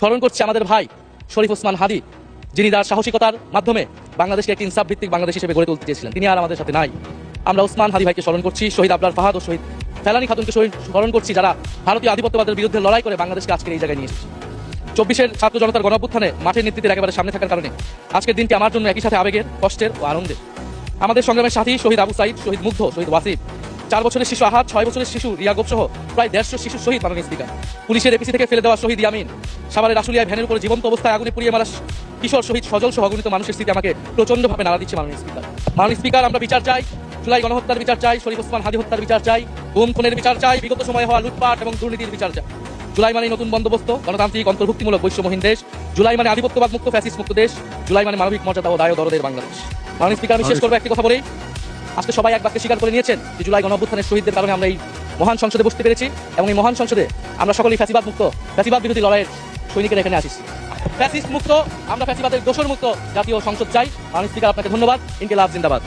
স্মরণ করছি আমাদের ভাই শরীফ ওসমান হাদী, যিনি তার সাহসিকতার মাধ্যমে বাংলাদেশকে একটি ইনসাফ ভিত্তিক বাংলাদেশ হিসেবে গড়ে তুলতে চেয়েছিলেন। তিনি আর আমাদের সাথে নাই। আমরা ওসমান হাদী ভাইকে স্মরণ করছি, শহীদ আবরার ফাহাদ ও শহীদ ফেলানী খাতুনকে স্মরণ করছি, যারা ভারতীয় আধিপত্যবাদের বিরুদ্ধে লড়াই করে বাংলাদেশকে আজকের এই জায়গায় নিয়ে এসেছে। 24-এর ছাত্র জনতার গণঅভ্যুত্থানে মাঠের নেতৃত্বের একেবারে সামনে থাকার কারণে আজকের দিনটি আমার জন্য একই সাথে আবেগের, কষ্টের ও আনন্দের। আমাদের সংগ্রামের সাথী শহীদ আবু সাইদ, শহীদ মুগ্ধ, শহীদ ওয়াসিফ, 4 বছরের শিশু আহাদ, 6 বছরের শিশু রিয়া গোপ সহ প্রায় 150 শিশু শহীদ মাননীয় স্পিকার। পুলিশের এপিসি থেকে ফেলে দেওয়া শহীদ ইয়ামিন, সাভারের আশুলিয়ায় ভ্যানের উপরে জীবন্ত অবস্থায় আগুনে পুড়িয়ে মারা কিশোর শহীদ সজল সহ অগণিত মানুষের স্মৃতি আমাকে প্রচন্ডভাবে নাড়া দিচ্ছে। মাননীয় স্পিকার, আমরা বিচার চাই, জুলাই গণহত্যার বিচার চাই, শরীফ ওসমান হাদী হত্যার বিচার চাই, গুম খুনের বিচার চাই, বিগত সময়ে হওয়া লুটপাট এবং দুর্নীতির বিচার চাই। জুলাই মানে নতুন বন্দোবস্ত, গণতান্ত্রিক অন্তর্ভুক্তিমূলক বৈশ্যমহীন দেশ। জুলাই মানে আধিপত্যবাদ মুক্ত, ফ্যাসিস্ট মুক্ত দেশ। জুলাই মানে মানবিক মর্যাদা ও দায় ও দরদের বাংলাদেশ। মাননীয় স্পিকার, আমি শেষ করবো একটি কথা বলেই। আজকে সবাই এক বাক্যে স্বীকার করে নিয়েছেন যে জুলাই গণঅভ্যুত্থানের শহীদদের কারণে আমরা এই মহান সংসদে বসতে পেরেছি, এবং এই মহান সংসদে আমরা সকলেই ফ্যাসিবাদ মুক্ত, ফ্যাসিবাদ বিরোধী লড়াইয়ের সৈনিকেরা এখানে আসিছি। ফ্যাসিস্ট মুক্ত, আমরা ফ্যাসিবাদের দোষর মুক্ত জাতীয় সংসদ চাই। মাননীয় স্পিকার, আপনাকে ধন্যবাদ। ইনকিলাব জিন্দাবাদ।